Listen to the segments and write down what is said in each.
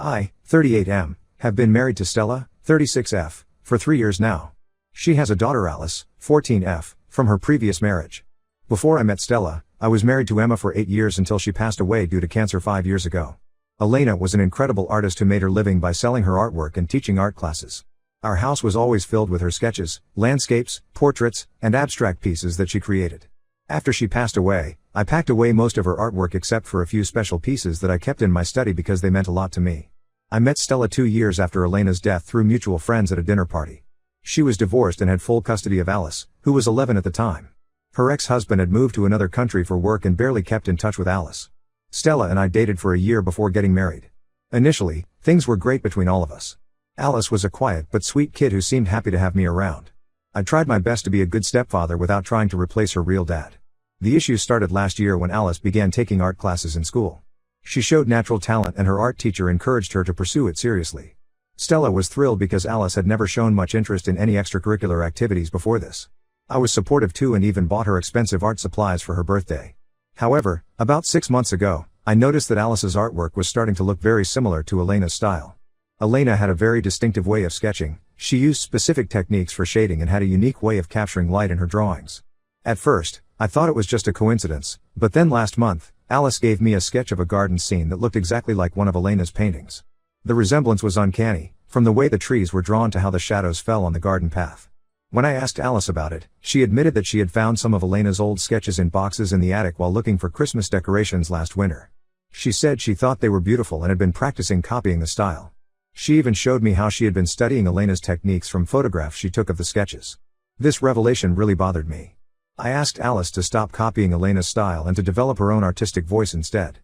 I, 38M, have been married to Stella, 36F, for 3 years now. She has a daughter Alice, 14F, from her previous marriage. Before I met Stella, I was married to Emma for 8 years until she passed away due to cancer 5 years ago. Elena was an incredible artist who made her living by selling her artwork and teaching art classes. Our house was always filled with her sketches, landscapes, portraits, and abstract pieces that she created. After she passed away, I packed away most of her artwork except for a few special pieces that I kept in my study because they meant a lot to me. I met Stella 2 years after Elena's death through mutual friends at a dinner party. She was divorced and had full custody of Alice, who was 11 at the time. Her ex-husband had moved to another country for work and barely kept in touch with Alice. Stella and I dated for a year before getting married. Initially, things were great between all of us. Alice was a quiet but sweet kid who seemed happy to have me around. I tried my best to be a good stepfather without trying to replace her real dad. The issues started last year when Alice began taking art classes in school. She showed natural talent and her art teacher encouraged her to pursue it seriously. Stella was thrilled because Alice had never shown much interest in any extracurricular activities before this. I was supportive too and even bought her expensive art supplies for her birthday. However, about 6 months ago, I noticed that Alice's artwork was starting to look very similar to Elena's style. Elena had a very distinctive way of sketching, she used specific techniques for shading and had a unique way of capturing light in her drawings. At first, I thought it was just a coincidence, but then last month, Alice gave me a sketch of a garden scene that looked exactly like one of Elena's paintings. The resemblance was uncanny, from the way the trees were drawn to how the shadows fell on the garden path. When I asked Alice about it, she admitted that she had found some of Elena's old sketches in boxes in the attic while looking for Christmas decorations last winter. She said she thought they were beautiful and had been practicing copying the style. She even showed me how she had been studying Elena's techniques from photographs she took of the sketches. This revelation really bothered me. I asked Alice to stop copying Elena's style and to develop her own artistic voice instead.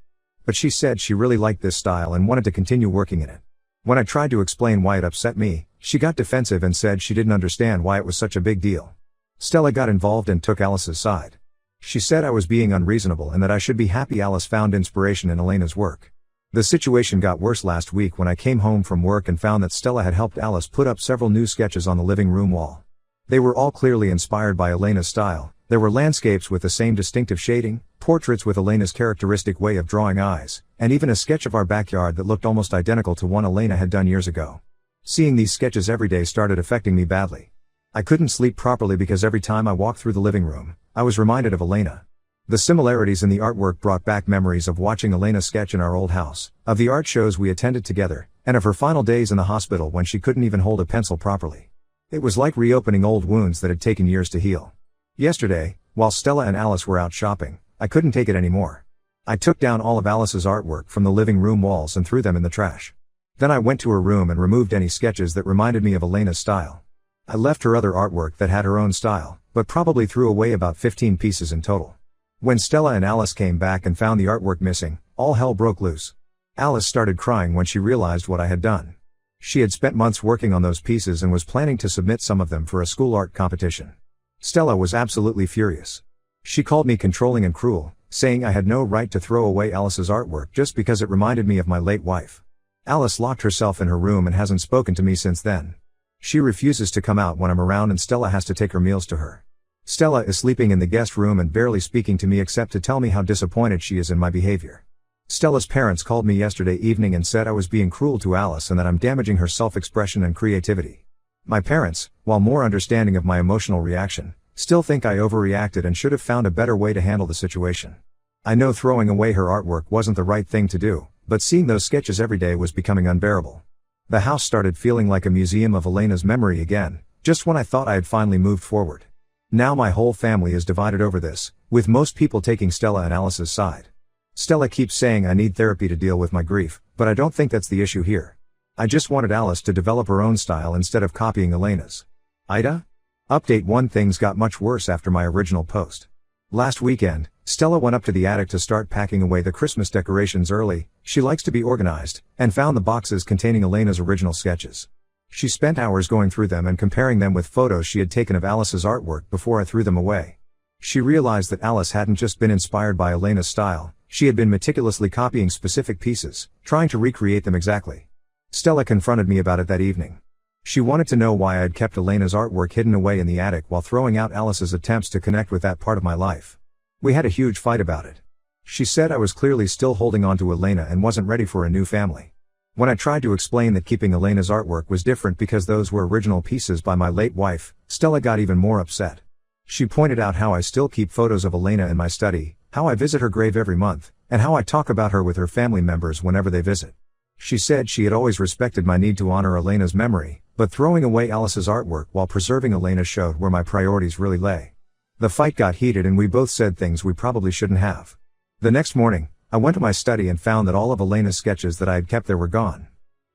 But she said she really liked this style and wanted to continue working in it. When I tried to explain why it upset me, she got defensive and said she didn't understand why it was such a big deal. Stella got involved and took Alice's side. She said I was being unreasonable and that I should be happy Alice found inspiration in Elena's work. The situation got worse last week when I came home from work and found that Stella had helped Alice put up several new sketches on the living room wall. They were all clearly inspired by Elena's style. There were landscapes with the same distinctive shading, portraits with Elena's characteristic way of drawing eyes, and even a sketch of our backyard that looked almost identical to one Elena had done years ago. Seeing these sketches every day started affecting me badly. I couldn't sleep properly because every time I walked through the living room, I was reminded of Elena. The similarities in the artwork brought back memories of watching Elena sketch in our old house, of the art shows we attended together, and of her final days in the hospital when she couldn't even hold a pencil properly. It was like reopening old wounds that had taken years to heal. Yesterday, while Stella and Alice were out shopping, I couldn't take it anymore. I took down all of Alice's artwork from the living room walls and threw them in the trash. Then I went to her room and removed any sketches that reminded me of Elena's style. I left her other artwork that had her own style, but probably threw away about 15 pieces in total. When Stella and Alice came back and found the artwork missing, all hell broke loose. Alice started crying when she realized what I had done. She had spent months working on those pieces and was planning to submit some of them for a school art competition. Stella was absolutely furious. She called me controlling and cruel, saying I had no right to throw away Alice's artwork just because it reminded me of my late wife. Alice locked herself in her room and hasn't spoken to me since then. She refuses to come out when I'm around and Stella has to take her meals to her. Stella is sleeping in the guest room and barely speaking to me except to tell me how disappointed she is in my behavior. Stella's parents called me yesterday evening and said I was being cruel to Alice and that I'm damaging her self-expression and creativity. My parents, while more understanding of my emotional reaction, still think I overreacted and should have found a better way to handle the situation. I know throwing away her artwork wasn't the right thing to do, but seeing those sketches every day was becoming unbearable. The house started feeling like a museum of Elena's memory again, just when I thought I had finally moved forward. Now my whole family is divided over this, with most people taking Stella and Alice's side. Stella keeps saying I need therapy to deal with my grief, but I don't think that's the issue here. I just wanted Alice to develop her own style instead of copying Elena's. Ida? Update 1: Things got much worse after my original post. Last weekend, Stella went up to the attic to start packing away the Christmas decorations early. She likes to be organized, and found the boxes containing Elena's original sketches. She spent hours going through them and comparing them with photos she had taken of Alice's artwork before I threw them away. She realized that Alice hadn't just been inspired by Elena's style, she had been meticulously copying specific pieces, trying to recreate them exactly. Stella confronted me about it that evening. She wanted to know why I had kept Elena's artwork hidden away in the attic while throwing out Alice's attempts to connect with that part of my life. We had a huge fight about it. She said I was clearly still holding on to Elena and wasn't ready for a new family. When I tried to explain that keeping Elena's artwork was different because those were original pieces by my late wife, Stella got even more upset. She pointed out how I still keep photos of Elena in my study, how I visit her grave every month, and how I talk about her with her family members whenever they visit. She said she had always respected my need to honor Elena's memory, but throwing away Alice's artwork while preserving Elena showed where my priorities really lay. The fight got heated and we both said things we probably shouldn't have. The next morning, I went to my study and found that all of Elena's sketches that I had kept there were gone.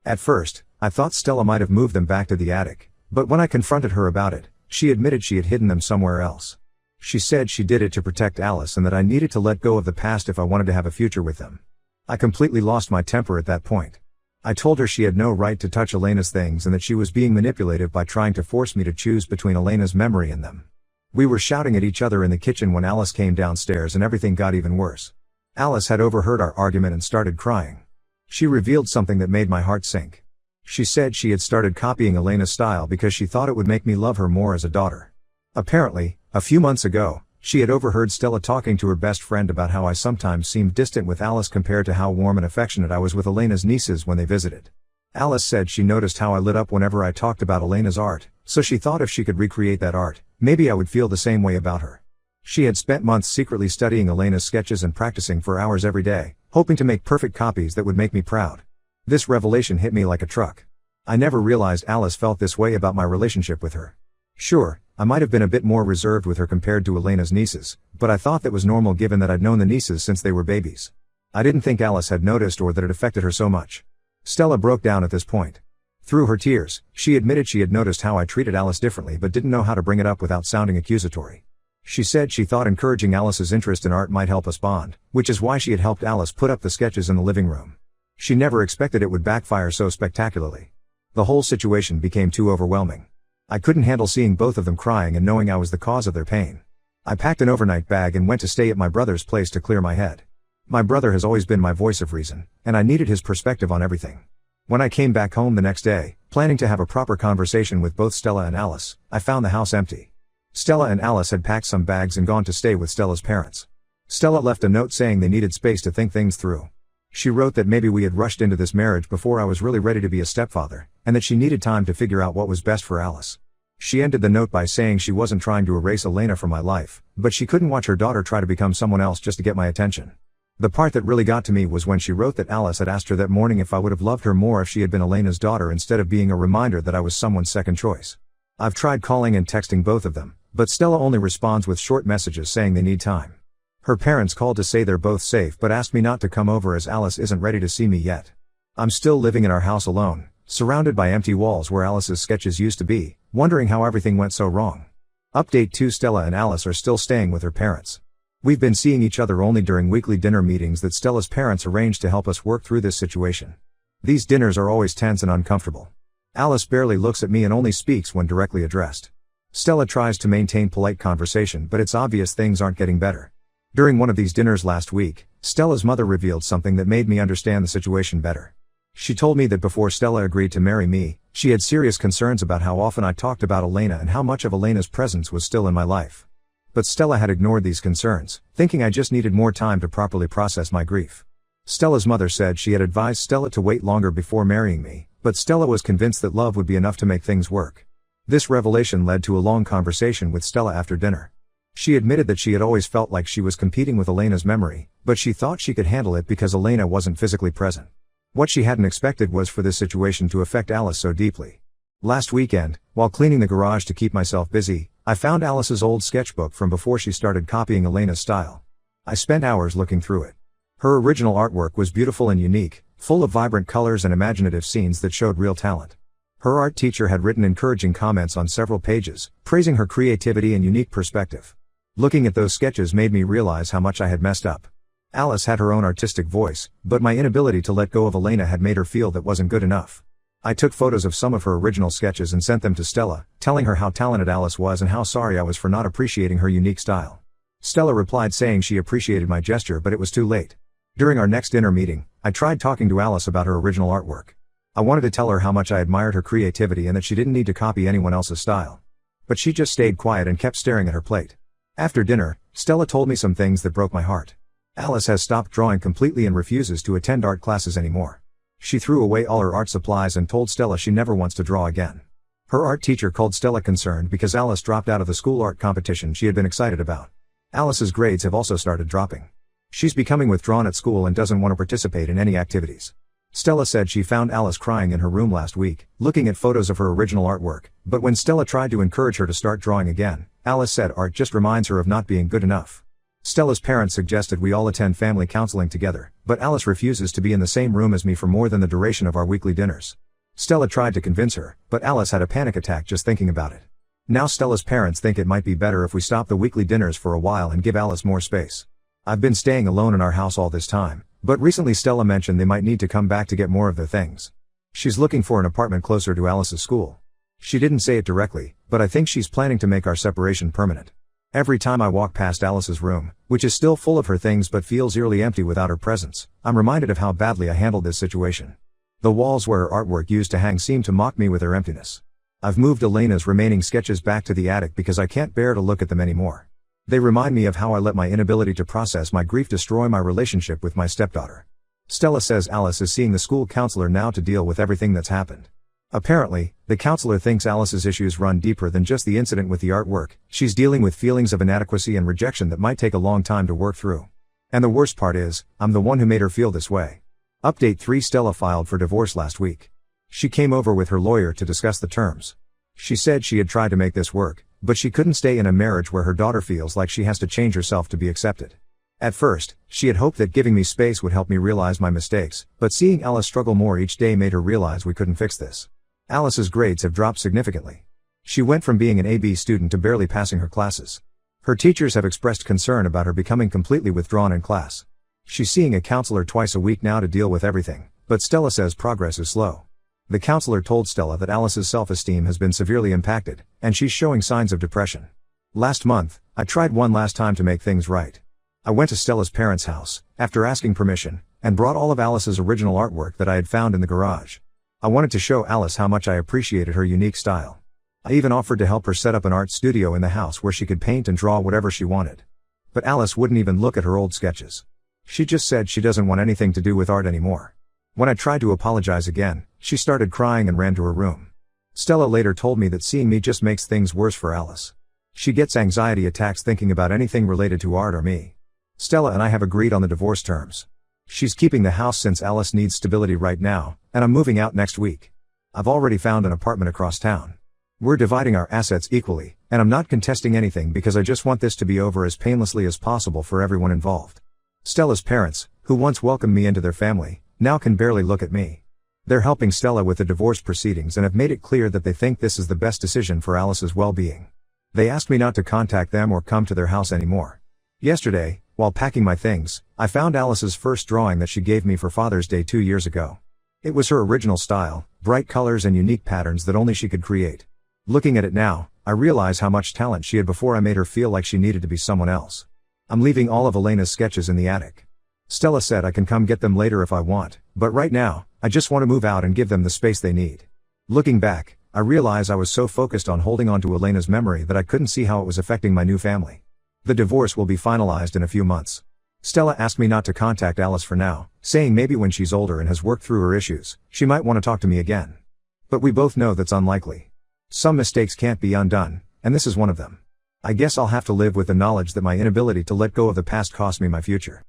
At first, I thought Stella might have moved them back to the attic, but when I confronted her about it, she admitted she had hidden them somewhere else. She said she did it to protect Alice and that I needed to let go of the past if I wanted to have a future with them. I completely lost my temper at that point. I told her she had no right to touch Elena's things and that she was being manipulative by trying to force me to choose between Elena's memory and them. We were shouting at each other in the kitchen when Alice came downstairs and everything got even worse. Alice had overheard our argument and started crying. She revealed something that made my heart sink. She said she had started copying Elena's style because she thought it would make me love her more as a daughter. Apparently, a few months ago, she had overheard Stella talking to her best friend about how I sometimes seemed distant with Alice compared to how warm and affectionate I was with Elena's nieces when they visited. Alice said she noticed how I lit up whenever I talked about Elena's art, so she thought if she could recreate that art, maybe I would feel the same way about her. She had spent months secretly studying Elena's sketches and practicing for hours every day, hoping to make perfect copies that would make me proud. This revelation hit me like a truck. I never realized Alice felt this way about my relationship with her. Sure, I might have been a bit more reserved with her compared to Elena's nieces, but I thought that was normal given that I'd known the nieces since they were babies. I didn't think Alice had noticed or that it affected her so much. Stella broke down at this point. Through her tears, she admitted she had noticed how I treated Alice differently but didn't know how to bring it up without sounding accusatory. She said she thought encouraging Alice's interest in art might help us bond, which is why she had helped Alice put up the sketches in the living room. She never expected it would backfire so spectacularly. The whole situation became too overwhelming. I couldn't handle seeing both of them crying and knowing I was the cause of their pain. I packed an overnight bag and went to stay at my brother's place to clear my head. My brother has always been my voice of reason, and I needed his perspective on everything. When I came back home the next day, planning to have a proper conversation with both Stella and Alice, I found the house empty. Stella and Alice had packed some bags and gone to stay with Stella's parents. Stella left a note saying they needed space to think things through. She wrote that maybe we had rushed into this marriage before I was really ready to be a stepfather, and that she needed time to figure out what was best for Alice. She ended the note by saying she wasn't trying to erase Elena from my life, but she couldn't watch her daughter try to become someone else just to get my attention. The part that really got to me was when she wrote that Alice had asked her that morning if I would have loved her more if she had been Elena's daughter instead of being a reminder that I was someone's second choice. I've tried calling and texting both of them, but Stella only responds with short messages saying they need time. Her parents called to say they're both safe but asked me not to come over as Alice isn't ready to see me yet. I'm still living in our house alone, surrounded by empty walls where Alice's sketches used to be, wondering how everything went so wrong. Update 2: Stella and Alice are still staying with her parents. We've been seeing each other only during weekly dinner meetings that Stella's parents arranged to help us work through this situation. These dinners are always tense and uncomfortable. Alice barely looks at me and only speaks when directly addressed. Stella tries to maintain polite conversation but it's obvious things aren't getting better. During one of these dinners last week, Stella's mother revealed something that made me understand the situation better. She told me that before Stella agreed to marry me, she had serious concerns about how often I talked about Elena and how much of Elena's presence was still in my life. But Stella had ignored these concerns, thinking I just needed more time to properly process my grief. Stella's mother said she had advised Stella to wait longer before marrying me, but Stella was convinced that love would be enough to make things work. This revelation led to a long conversation with Stella after dinner. She admitted that she had always felt like she was competing with Elena's memory, but she thought she could handle it because Elena wasn't physically present. What she hadn't expected was for this situation to affect Alice so deeply. Last weekend, while cleaning the garage to keep myself busy, I found Alice's old sketchbook from before she started copying Elena's style. I spent hours looking through it. Her original artwork was beautiful and unique, full of vibrant colors and imaginative scenes that showed real talent. Her art teacher had written encouraging comments on several pages, praising her creativity and unique perspective. Looking at those sketches made me realize how much I had messed up. Alice had her own artistic voice, but my inability to let go of Elena had made her feel that wasn't good enough. I took photos of some of her original sketches and sent them to Stella, telling her how talented Alice was and how sorry I was for not appreciating her unique style. Stella replied saying she appreciated my gesture but it was too late. During our next dinner meeting, I tried talking to Alice about her original artwork. I wanted to tell her how much I admired her creativity and that she didn't need to copy anyone else's style. But she just stayed quiet and kept staring at her plate. After dinner, Stella told me some things that broke my heart. Alice has stopped drawing completely and refuses to attend art classes anymore. She threw away all her art supplies and told Stella she never wants to draw again. Her art teacher called Stella concerned because Alice dropped out of the school art competition she had been excited about. Alice's grades have also started dropping. She's becoming withdrawn at school and doesn't want to participate in any activities. Stella said she found Alice crying in her room last week, looking at photos of her original artwork, but when Stella tried to encourage her to start drawing again, Alice said art just reminds her of not being good enough. Stella's parents suggested we all attend family counseling together, but Alice refuses to be in the same room as me for more than the duration of our weekly dinners. Stella tried to convince her, but Alice had a panic attack just thinking about it. Now Stella's parents think it might be better if we stop the weekly dinners for a while and give Alice more space. I've been staying alone in our house all this time, but recently Stella mentioned they might need to come back to get more of their things. She's looking for an apartment closer to Alice's school. She didn't say it directly, but I think she's planning to make our separation permanent. Every time I walk past Alice's room, which is still full of her things but feels eerily empty without her presence, I'm reminded of how badly I handled this situation. The walls where her artwork used to hang seem to mock me with their emptiness. I've moved Elena's remaining sketches back to the attic because I can't bear to look at them anymore. They remind me of how I let my inability to process my grief destroy my relationship with my stepdaughter. Stella says Alice is seeing the school counselor now to deal with everything that's happened. Apparently, the counselor thinks Alice's issues run deeper than just the incident with the artwork. She's dealing with feelings of inadequacy and rejection that might take a long time to work through. And the worst part is, I'm the one who made her feel this way. Update 3: Stella filed for divorce last week. She came over with her lawyer to discuss the terms. She said she had tried to make this work, but she couldn't stay in a marriage where her daughter feels like she has to change herself to be accepted. At first, she had hoped that giving me space would help me realize my mistakes, but seeing Alice struggle more each day made her realize we couldn't fix this. Alice's grades have dropped significantly. She went from being an AB student to barely passing her classes. Her teachers have expressed concern about her becoming completely withdrawn in class. She's seeing a counselor twice a week now to deal with everything, but Stella says progress is slow. The counselor told Stella that Alice's self-esteem has been severely impacted, and she's showing signs of depression. Last month, I tried one last time to make things right. I went to Stella's parents' house, after asking permission, and brought all of Alice's original artwork that I had found in the garage. I wanted to show Alice how much I appreciated her unique style. I even offered to help her set up an art studio in the house where she could paint and draw whatever she wanted. But Alice wouldn't even look at her old sketches. She just said she doesn't want anything to do with art anymore. When I tried to apologize again, she started crying and ran to her room. Stella later told me that seeing me just makes things worse for Alice. She gets anxiety attacks thinking about anything related to art or me. Stella and I have agreed on the divorce terms. She's keeping the house since Alice needs stability right now, and I'm moving out next week. I've already found an apartment across town. We're dividing our assets equally, and I'm not contesting anything because I just want this to be over as painlessly as possible for everyone involved. Stella's parents, who once welcomed me into their family, now can barely look at me. They're helping Stella with the divorce proceedings and have made it clear that they think this is the best decision for Alice's well-being. They asked me not to contact them or come to their house anymore. Yesterday, while packing my things, I found Alice's first drawing that she gave me for Father's Day 2 years ago. It was her original style, bright colors and unique patterns that only she could create. Looking at it now, I realize how much talent she had before I made her feel like she needed to be someone else. I'm leaving all of Elena's sketches in the attic. Stella said I can come get them later if I want, but right now, I just want to move out and give them the space they need. Looking back, I realize I was so focused on holding on to Elena's memory that I couldn't see how it was affecting my new family. The divorce will be finalized in a few months. Stella asked me not to contact Alice for now, saying maybe when she's older and has worked through her issues, she might want to talk to me again. But we both know that's unlikely. Some mistakes can't be undone, and this is one of them. I guess I'll have to live with the knowledge that my inability to let go of the past cost me my future.